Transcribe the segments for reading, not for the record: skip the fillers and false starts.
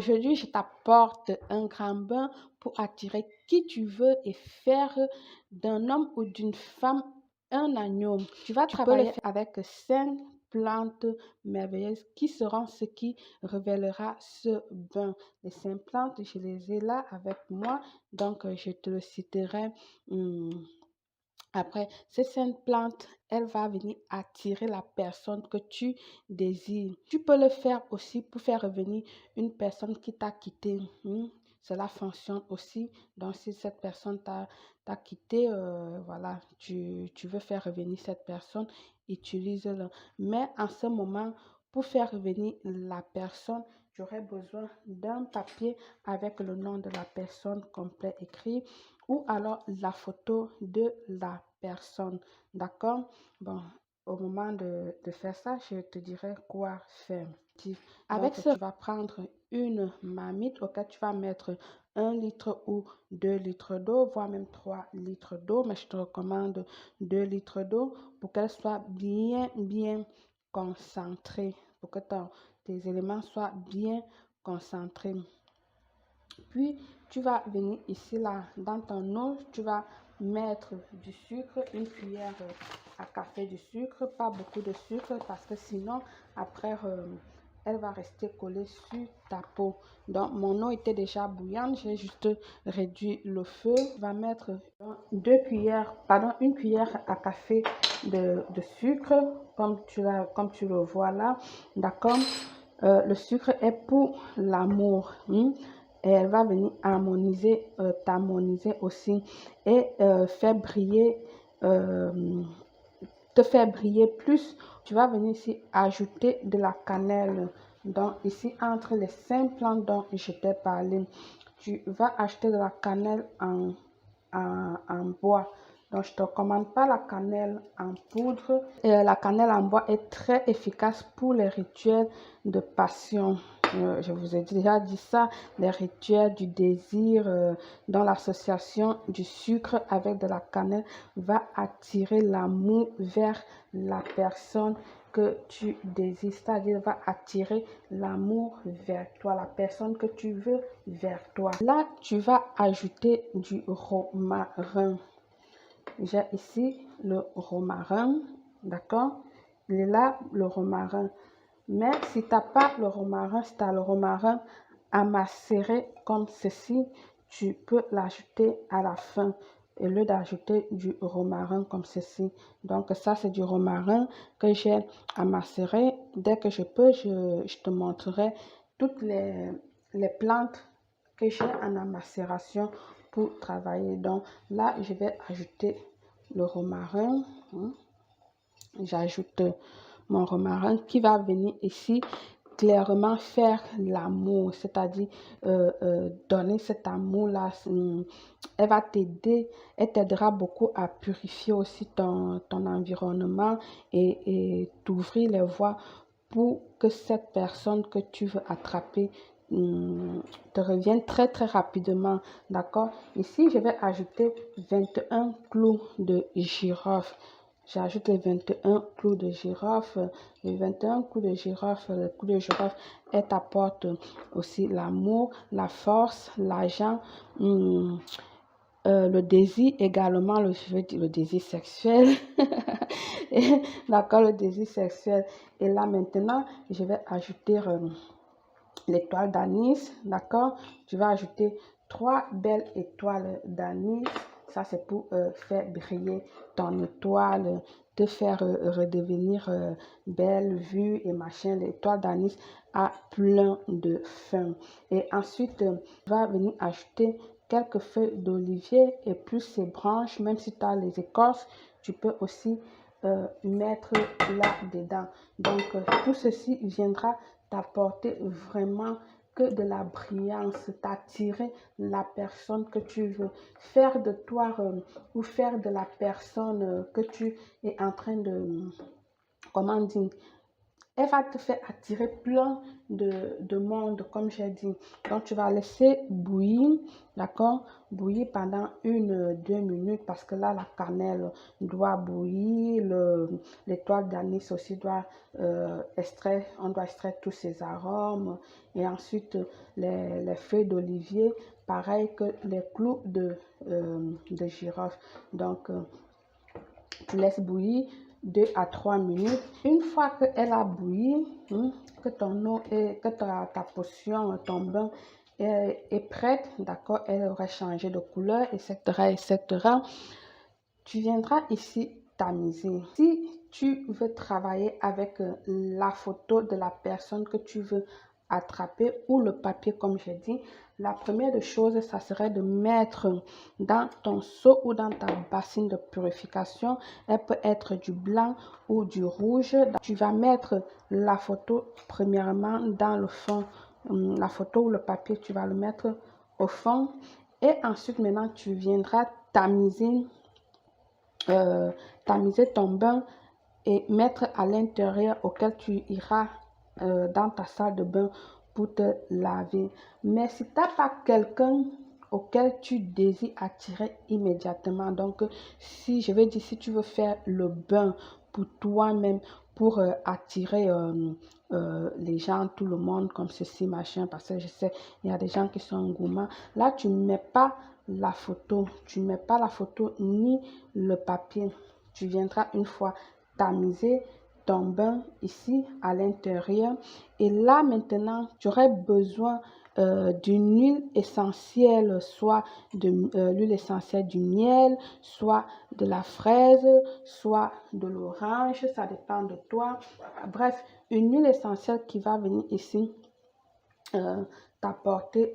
Aujourd'hui, je t'apporte un grand bain pour attirer qui tu veux et faire d'un homme ou d'une femme un agneau. Tu vas travailler avec 5 plantes merveilleuses qui seront ce qui révélera ce bain. Les 5 plantes, je les ai là avec moi, donc je te le citerai. hum, Après, ces 5 plantes, elle va venir attirer la personne que tu désires. Tu peux le faire aussi pour faire revenir une personne qui t'a quitté. Cela fonctionne aussi. Donc, si cette personne t'a quitté, voilà, tu veux faire revenir cette personne, utilise-le. Mais en ce moment, pour faire revenir la personne, j'aurais besoin d'un papier avec le nom de la personne complet écrit ou alors la photo de la personne. D'accord? Bon, au moment de faire ça, je te dirai quoi faire. Avec ça, tu vas prendre une marmite auquel tu vas mettre 1 litre ou 2 litres d'eau, voire même 3 litres d'eau, mais je te recommande 2 litres d'eau pour qu'elle soit bien concentrée, pour que tes éléments soient bien concentrés. Puis, tu vas venir ici, là, dans ton eau, tu vas mettre du sucre, une cuillère à café de sucre, pas beaucoup de sucre parce que sinon, après, elle va rester collée sur ta peau. Donc, mon eau était déjà bouillante, j'ai juste réduit le feu. Tu vas mettre une cuillère à café de sucre, comme tu le vois là, d'accord? Le sucre est pour l'amour. Et elle va venir t'harmoniser aussi et euh, te faire briller plus. Tu vas venir ici ajouter de la cannelle. Donc ici, entre les 5 plantes dont je t'ai parlé, tu vas acheter de la cannelle en bois. Donc, je ne te recommande pas la cannelle en poudre. Et la cannelle en bois est très efficace pour les rituels de passion. Je vous ai déjà dit ça, les rituels du désir, dans l'association du sucre avec de la cannelle va attirer l'amour vers la personne que tu désires, c'est-à-dire va attirer l'amour vers toi, la personne que tu veux vers toi. Là, tu vas ajouter du romarin. J'ai ici le romarin, d'accord? Il est là, le romarin. Mais si tu n'as pas le romarin, si tu as le romarin à macérer comme ceci, tu peux l'ajouter à la fin au lieu d'ajouter du romarin comme ceci. Donc ça, c'est du romarin que j'ai à macérer. Dès que je peux, je te montrerai toutes les plantes que j'ai en macération pour travailler. Donc là, je vais ajouter le romarin. J'ajoute mon romarin qui va venir ici clairement faire l'amour, c'est-à-dire donner cet amour-là. Elle va t'aider, elle t'aidera beaucoup à purifier aussi ton environnement et t'ouvrir les voies pour que cette personne que tu veux attraper te revienne très rapidement. D'accord? Ici, je vais ajouter 21 clous de girofle. J'ajoute les 21 clous de girofle. Les 21 clous de girofle, le clou de girofle, elle t'apporte aussi l'amour, la force, l'argent, le désir également, je veux dire le désir sexuel. D'accord, le désir sexuel. Et là maintenant, je vais ajouter l'étoile d'anis, d'accord? Tu vas ajouter 3 belles étoiles d'anis. Ça, c'est pour faire briller ton étoile, te faire redevenir belle, vue et machin. L'étoile d'anis a plein de fun. Et ensuite, tu vas venir ajouter quelques feuilles d'olivier et plus ces branches, même si tu as les écorces, tu peux aussi mettre là-dedans. Donc, tout ceci viendra t'apporter vraiment que de la brillance, t'attirer la personne que tu veux, faire de toi ou faire de la personne que tu es en train de, comment dire, elle va te faire attirer plein de monde, comme j'ai dit. Donc, tu vas laisser bouillir, d'accord? Bouillir pendant 1-2 minutes parce que là, la cannelle doit bouillir. L'étoile d'anis aussi doit extraire, on doit extraire tous ces arômes. Et ensuite, les feuilles d'olivier, pareil que les clous de girofle. Donc, tu laisses bouillir 2 à 3 minutes. Une fois qu'elle a bouilli, que ton eau que ta potion, ton bain est prête, d'accord, elle aurait changé de couleur, etc., etc. Tu viendras ici tamiser. Si tu veux travailler avec la photo de la personne que tu veux attraper ou le papier, comme j'ai dit, la première des choses, ça serait de mettre dans ton seau ou dans ta bassine de purification. Elle peut être du blanc ou du rouge. Tu vas mettre la photo premièrement dans le fond. La photo ou le papier, tu vas le mettre au fond. Et ensuite, maintenant, tu viendras tamiser ton bain et mettre à l'intérieur auquel tu iras dans ta salle de bain pour te laver. Mais si tu n'as pas quelqu'un auquel tu désires attirer immédiatement, donc si je veux dire, si tu veux faire le bain pour toi-même, pour attirer les gens, tout le monde comme ceci, machin, parce que je sais, il y a des gens qui sont gourmands. Là, tu ne mets pas la photo, tu ne mets pas la photo ni le papier. Tu viendras une fois tamiser ton bain ici à l'intérieur. Et là, maintenant, tu aurais besoin d'une huile essentielle, soit de l'huile essentielle du miel, soit de la fraise, soit de l'orange, ça dépend de toi. Bref, une huile essentielle qui va venir ici t'apporter,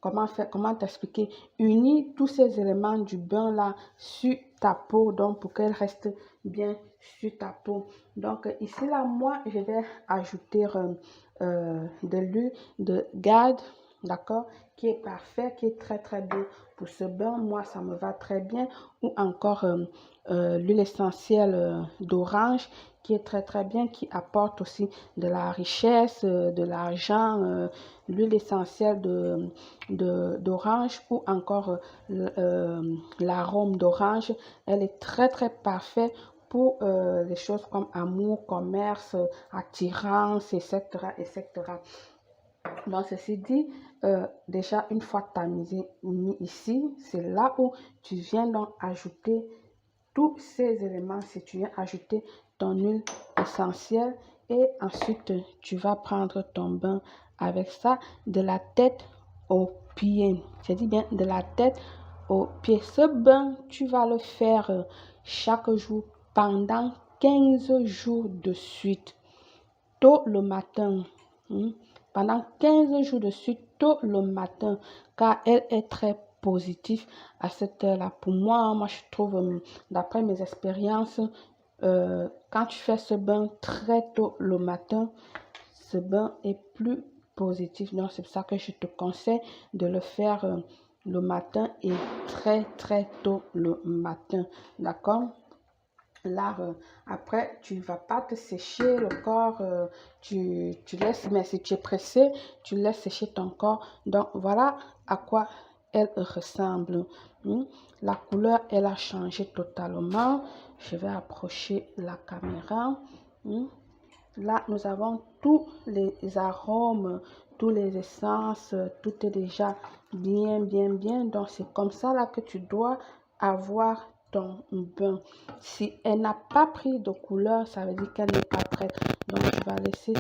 comment t'expliquer, unir tous ces éléments du bain là sur ta peau, donc pour qu'elle reste bien sur ta peau. Donc ici là, moi, je vais ajouter de l'huile de garde, d'accord, qui est parfait, qui est très très bien pour ce bain. Moi, ça me va très bien. Ou encore l'huile essentielle d'orange qui est très très bien, qui apporte aussi de la richesse, de l'argent, l'huile essentielle d'orange ou encore l'arôme d'orange. Elle est très très parfaite pour les choses comme amour, commerce, attirance, etc., etc. Donc, ceci dit, déjà une fois tamisé mis ici, c'est là où tu viens donc ajouter tous ces éléments. Si tu viens ajouter ton huile essentielle et ensuite tu vas prendre ton bain avec ça de la tête aux pieds. Je dis bien de la tête aux pieds. Ce bain, tu vas le faire chaque jour pendant 15 jours de suite, tôt le matin. Pendant 15 jours de suite, tôt le matin, car elle est très positive à cette heure-là. Pour moi, je trouve, d'après mes expériences, quand tu fais ce bain très tôt le matin, ce bain est plus positif. Donc, c'est pour ça que je te conseille de le faire le matin et très, très tôt le matin. D'accord? Là, après, tu ne vas pas te sécher le corps, tu laisses, mais si tu es pressé, tu laisses sécher ton corps. Donc, voilà à quoi elle ressemble. La couleur, elle a changé totalement. Je vais approcher la caméra. Là, nous avons tous les arômes, tous les essences, tout est déjà bien, bien, bien. Donc, c'est comme ça là que tu dois avoir ton bain. Si elle n'a pas pris de couleur, ça veut dire qu'elle n'est pas prête. Donc, tu vas laisser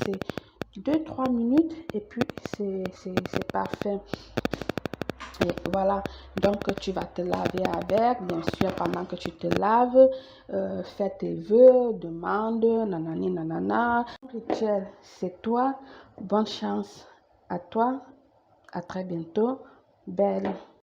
ces 2-3 minutes et puis c'est parfait. Et voilà, donc tu vas te laver avec, bien sûr, pendant que tu te laves, fais tes vœux, demande, nanani, nanana. Rituel, c'est toi. Bonne chance à toi. À très bientôt. Belle.